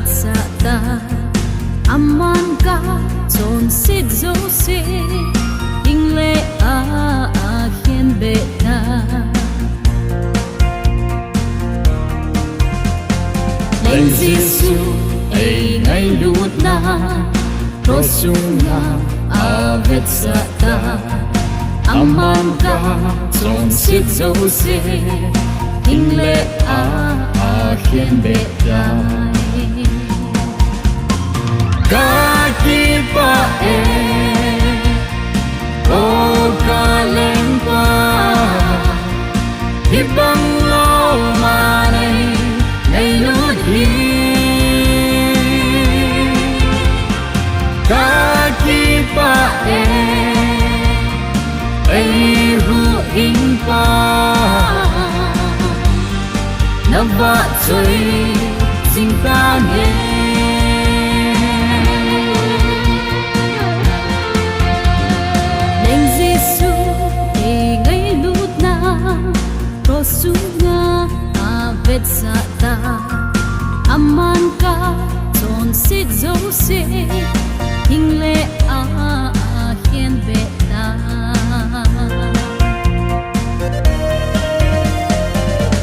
AVETSAH Aman KACHONSET JOUSE Thingleh AKHENBEH Leng Jesu eingailut CHUNGA AVETSAH Aman KACHONSET JOUSE Thingleh AKHENBEH Kakipah lengpa Hibang loma ngailut Kakipah Eihuhhing Navahchoi JING TANGE Leng Jesu eingailut CHUNGA AVETSAH Aman KACHONSET JOUSE Thingleh AKHENBEH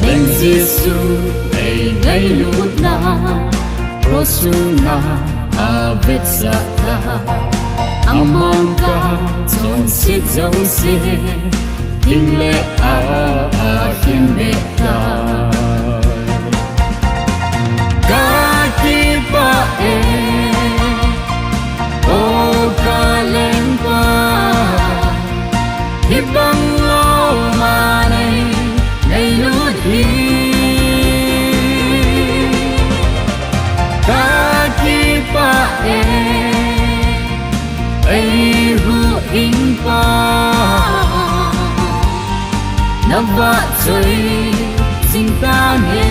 Leng Jesu eingailut CHUNGA AVETSAH Aman KACHONSET JOUSE Thingleh AKHENBEH Kakipah lengpa Hibang loma ngailut Kakipah Eihuhhing Navahchoi JING TANGE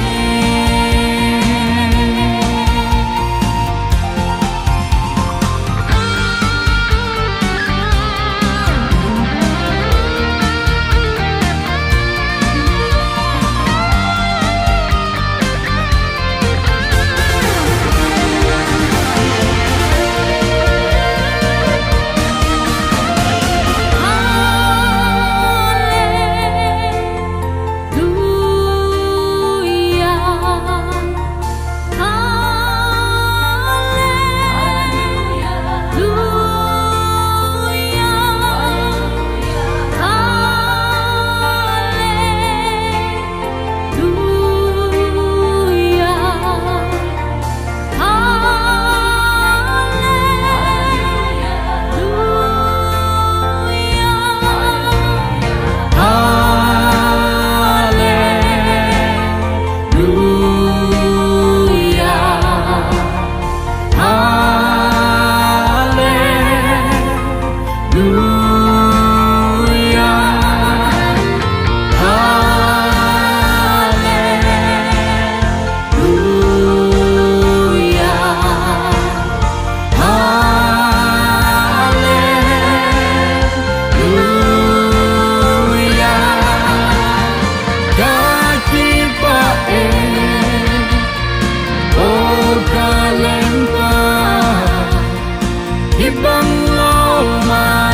Hibang loma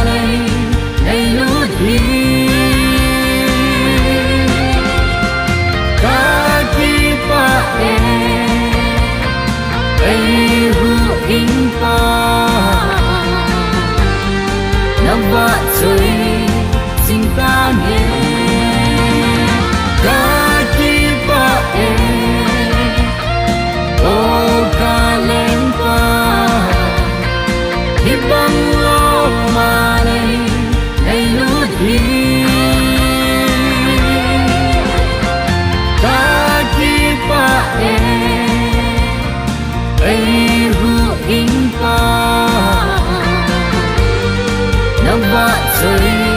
ngailut Kakipah Eihuhhing Navahchoi JING TANGE Kakipah lengpa Hibang loma ngailut Kakipah Eihuhhing Navahchoi